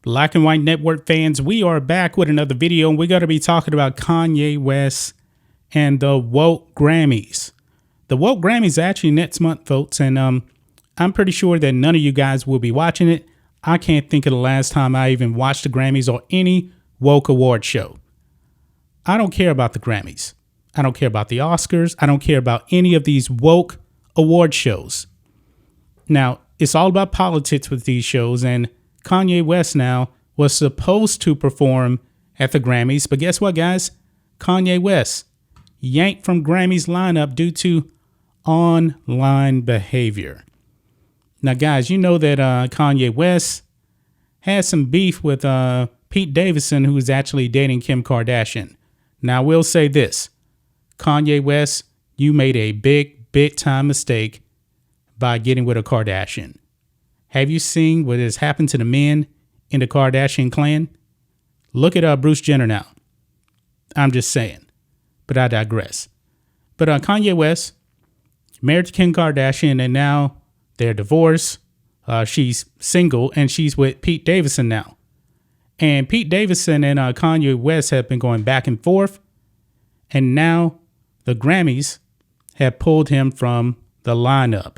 Black and White Network fans, we are back with another video, and we're going to be talking about Kanye West and the woke Grammys. The woke Grammys actually next month, folks, and I'm pretty sure that none of you guys will be watching it. I can't think of the last time I even watched the Grammys or any woke award show. I don't care about the Grammys. I don't care about the Oscars. I don't care about any of these woke award shows. Now, it's all about politics with these shows, and Kanye West now was supposed to perform at the Grammys, but guess what, guys? Kanye West yanked from Grammys lineup due to online behavior. Now, guys, you know that Kanye West has some beef with Pete Davidson, who is actually dating Kim Kardashian. Now, I will say this. Kanye West, you made a big time mistake by getting with a Kardashian. Have you seen what has happened to the men in the Kardashian clan? Look at Bruce Jenner now. I'm just saying, but I digress. But Kanye West married to Kim Kardashian, and now they're divorced. She's single, and she's with Pete Davidson now. And Pete Davidson and Kanye West have been going back and forth, and now the Grammys have pulled him from the lineup.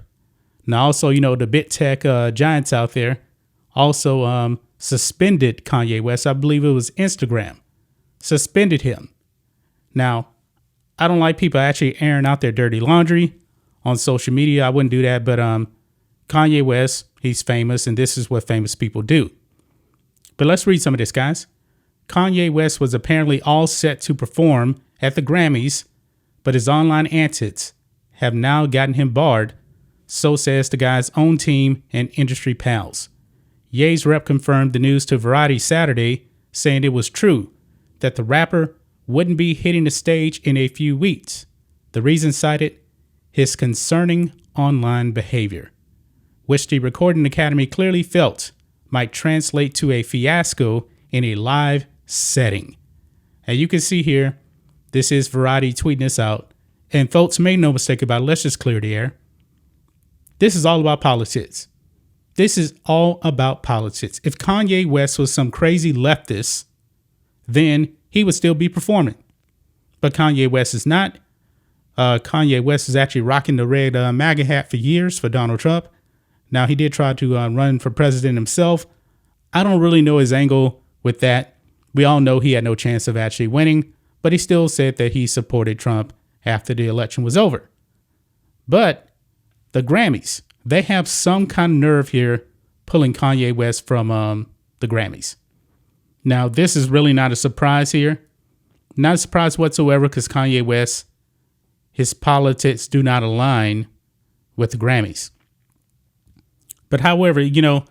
Now, also, you know, the big tech giants out there also suspended Kanye West. I believe it was Instagram. Suspended him. Now, I don't like people actually airing out their dirty laundry on social media. I wouldn't do that. But Kanye West, he's famous, and this is what famous people do. But let's read some of this, guys. Kanye West was apparently all set to perform at the Grammys, but his online antics have now gotten him barred. So says the guy's own team and industry pals. Ye's rep confirmed the news to Variety Saturday, saying it was true that the rapper wouldn't be hitting the stage in a few weeks. The reason cited, his concerning online behavior, which the Recording Academy clearly felt might translate to a fiasco in a live setting. And you can see here, this is Variety tweeting this out. And folks, make no mistake about it, let's just clear the air. This is all about politics. This is all about politics. If Kanye West was some crazy leftist, then he would still be performing. But Kanye West is not. Kanye West is actually rocking the red MAGA hat for years for Donald Trump. Now, he did try to run for president himself. I don't really know his angle with that. We all know he had no chance of actually winning, but he still said that he supported Trump after the election was over. But the Grammys, they have some kind of nerve here pulling Kanye West from the Grammys. Now, this is really not a surprise here. Not a surprise whatsoever, because Kanye West, his politics do not align with the Grammys. But however, you know,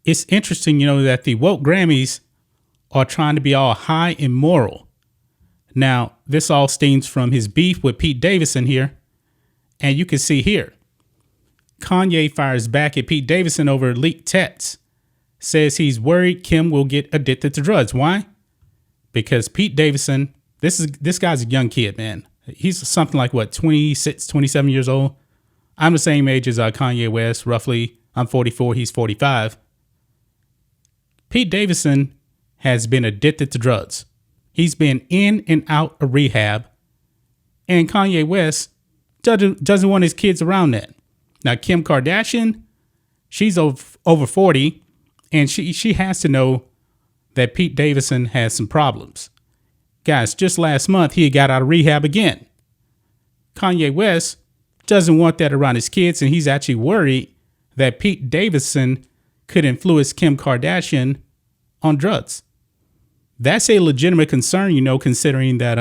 it's interesting, you know, that the woke Grammys are trying to be all high and moral. Now, this all stems from his beef with Pete Davidson here. And you can see here, Kanye fires back at Pete Davidson over leaked texts. Says he's worried Kim will get addicted to drugs. Why? Because Pete Davidson, this guy's a young kid, man. He's something like, what, 26, 27 years old? I'm the same age as Kanye West, roughly. I'm 44, he's 45. Pete Davidson has been addicted to drugs. He's been in and out of rehab. And Kanye West doesn't want his kids around that. Now, Kim Kardashian, she's over 40, and she has to know that Pete Davidson has some problems. Guys, just last month, he got out of rehab again. Kanye West doesn't want that around his kids, and he's actually worried that Pete Davidson could influence Kim Kardashian on drugs. That's a legitimate concern, you know, considering that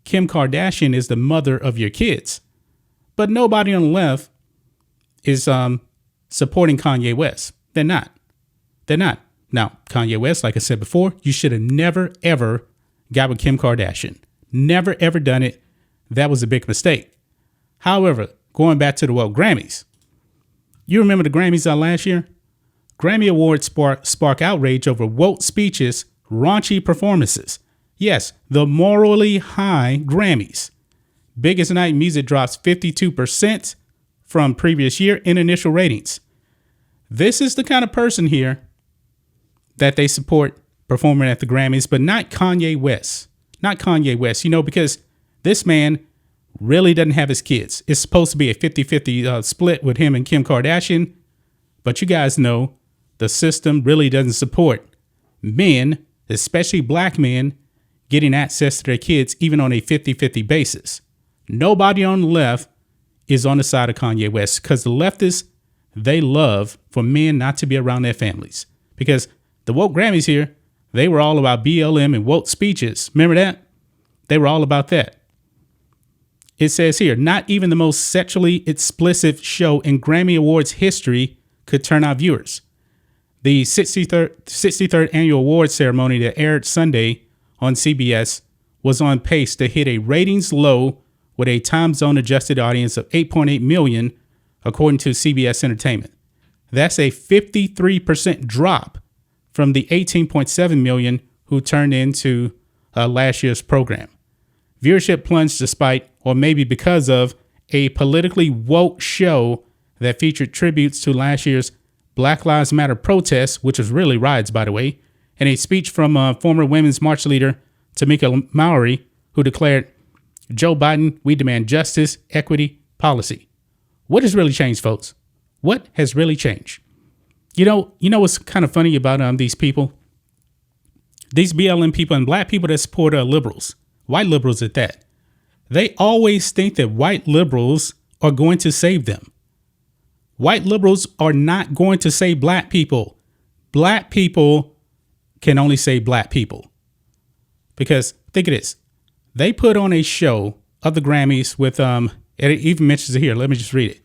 Kim Kardashian is the mother of your kids. But nobody on the left is supporting Kanye West. They're not. Now, Kanye West, like I said before, you should have never, ever got with Kim Kardashian. Never, ever done it. That was a big mistake. However, going back to the Grammys, you remember the Grammys last year? Grammy Awards spark outrage over woke speeches, raunchy performances. Yes, the morally high Grammys. Biggest night music drops 52% from previous year in initial ratings. This is the kind of person here that they support performing at the Grammys, but not Kanye West. Not Kanye West, because this man really doesn't have his kids. It's supposed to be a 50-50 split with him and Kim Kardashian. But you guys know the system really doesn't support men, especially black men, getting access to their kids, even on a 50-50 basis. Nobody on the left is on the side of Kanye West, because the leftists, they love for men not to be around their families. Because the woke Grammys here, they were all about BLM and woke speeches. Remember that? They were all about that. It says here, not even the most sexually explicit show in Grammy Awards history could turn out viewers. The 63rd annual awards ceremony that aired Sunday on CBS was on pace to hit a ratings low with a time zone adjusted audience of 8.8 million, according to CBS Entertainment. That's a 53% drop from the 18.7 million who turned into last year's program. Viewership plunged despite, or maybe because of, a politically woke show that featured tributes to last year's Black Lives Matter protests, which was really riots, by the way, and a speech from former Women's March leader Tamika Mallory, who declared, "Joe Biden, we demand justice, equity, policy." What has really changed, folks? What has really changed? You know what's kind of funny about these people? These BLM people and black people that support liberals, white liberals at that. They always think that white liberals are going to save them. White liberals are not going to save black people. Black people can only save black people. Because think of this. They put on a show of the Grammys with, it even mentions it here. Let me just read it.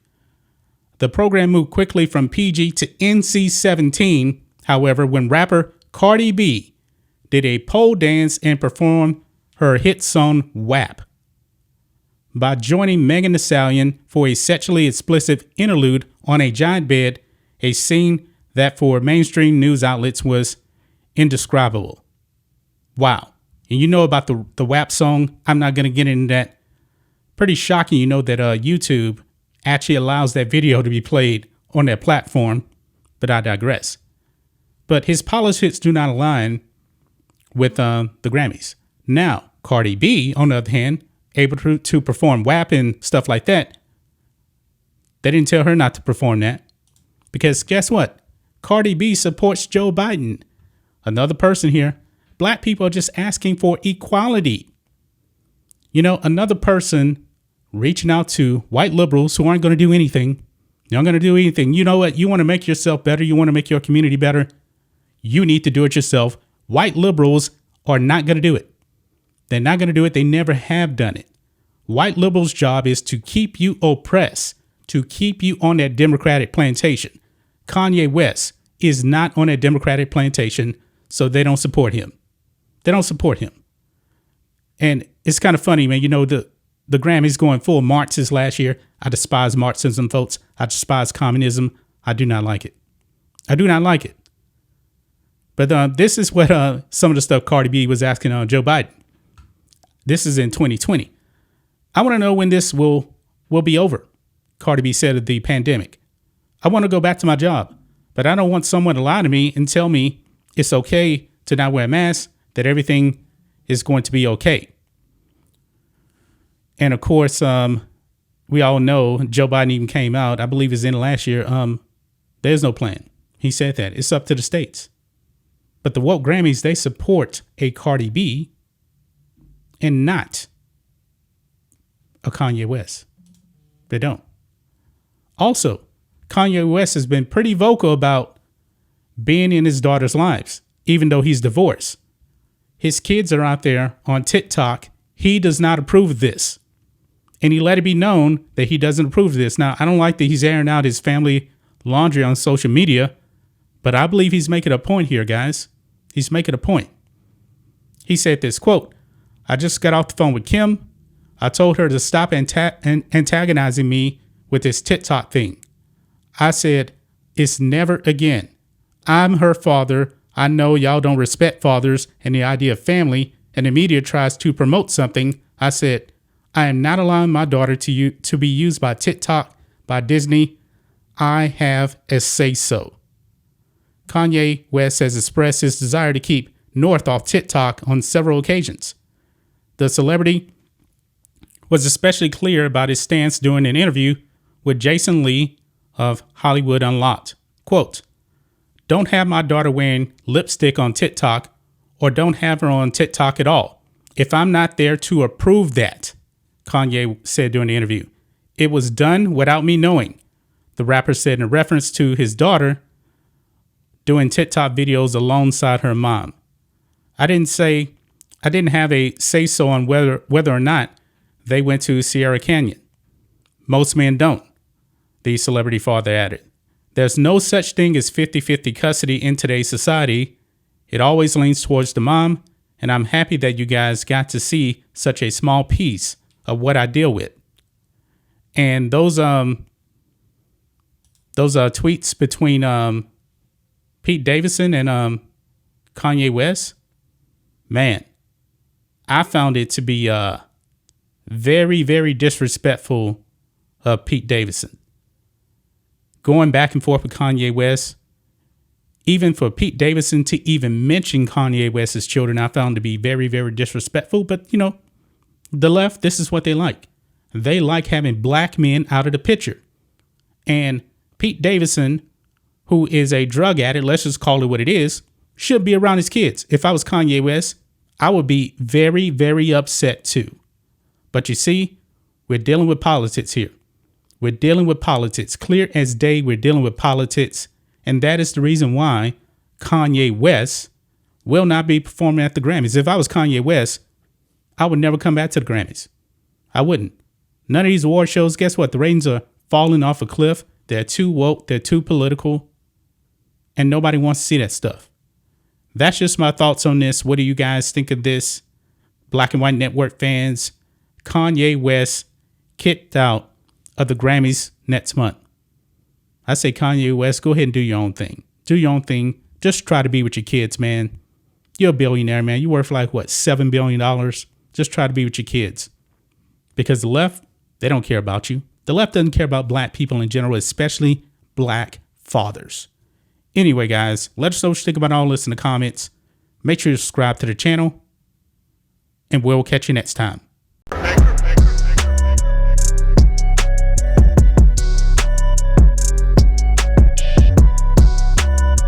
The program moved quickly from PG to NC-17. However, when rapper Cardi B did a pole dance and performed her hit song WAP. By joining Megan Thee Stallion for a sexually explicit interlude on a giant bed, a scene that for mainstream news outlets was indescribable. Wow. And you know about the WAP song. I'm not going to get into that. Pretty shocking, that YouTube actually allows that video to be played on their platform, but I digress. But his politics do not align with the Grammys. Now, Cardi B, on the other hand, able to perform WAP and stuff like that. They didn't tell her not to perform that, because guess what? Cardi B supports Joe Biden. Another person here. Black people are just asking for equality. Another person reaching out to white liberals who aren't going to do anything. They're not going to do anything. You know what? You want to make yourself better. You want to make your community better. You need to do it yourself. White liberals are not going to do it. They're not going to do it. They never have done it. White liberals' job is to keep you oppressed, to keep you on that Democratic plantation. Kanye West is not on that Democratic plantation, so they don't support him. They don't support him. And it's kind of funny, man. The Grammys going full Marxist last year. I despise Marxism, folks. I despise communism. I do not like it. I do not like it. But this is what some of the stuff Cardi B was asking Joe Biden. This is in 2020. I want to know when this will be over, Cardi B said of the pandemic. I want to go back to my job, but I don't want someone to lie to me and tell me it's okay to not wear a mask, that everything is going to be okay. And of course, we all know Joe Biden even came out, I believe it's in last year. There's no plan. He said that it's up to the states. But the woke Grammys, they support a Cardi B and not a Kanye West. They don't. Also, Kanye West has been pretty vocal about being in his daughter's lives, even though he's divorced. His kids are out there on TikTok. He does not approve of this. And he let it be known that he doesn't approve of this. Now, I don't like that he's airing out his family laundry on social media, but I believe he's making a point here, guys. He's making a point. He said this, quote, "I just got off the phone with Kim. I told her to stop antagonizing me with this TikTok thing. I said, it's never again. I'm her father. I know y'all don't respect fathers and the idea of family, and the media tries to promote something. I said, I am not allowing my daughter to be used by TikTok, by Disney. I have a say-so." Kanye West has expressed his desire to keep North off TikTok on several occasions. The celebrity was especially clear about his stance during an interview with Jason Lee of Hollywood Unlocked. Quote, "Don't have my daughter wearing lipstick on TikTok, or don't have her on TikTok at all if I'm not there to approve that," Kanye said during the interview. "It was done without me knowing," the rapper said in reference to his daughter doing TikTok videos alongside her mom. I didn't have a say-so on whether or not they went to Sierra Canyon. Most men don't," the celebrity father added. "There's no such thing as 50-50 custody in today's society. It always leans towards the mom, and I'm happy that you guys got to see such a small piece of what I deal with." And those tweets between Pete Davidson and Kanye West, man, I found it to be very, very disrespectful of Pete Davidson. Going back and forth with Kanye West, even for Pete Davidson to even mention Kanye West's children, I found to be very, very disrespectful. But, you know, the left, this is what they like. They like having black men out of the picture. And Pete Davidson, who is a drug addict, let's just call it what it is, should be around his kids. If I was Kanye West, I would be very, very upset too. But you see, we're dealing with politics here. We're dealing with politics. Clear as day, we're dealing with politics. And that is the reason why Kanye West will not be performing at the Grammys. If I was Kanye West, I would never come back to the Grammys. I wouldn't. None of these award shows, guess what? The ratings are falling off a cliff. They're too woke. They're too political. And nobody wants to see that stuff. That's just my thoughts on this. What do you guys think of this? Black and White Network fans, Kanye West kicked out of the Grammys next month. I say, Kanye West, go ahead and do your own thing. Do your own thing. Just try to be with your kids, man. You're a billionaire, man. You're worth like, what, $7 billion? Just try to be with your kids. Because the left, they don't care about you. The left doesn't care about black people in general, especially black fathers. Anyway, guys, let us know what you think about all this in the comments. Make sure you subscribe to the channel, and we'll catch you next time.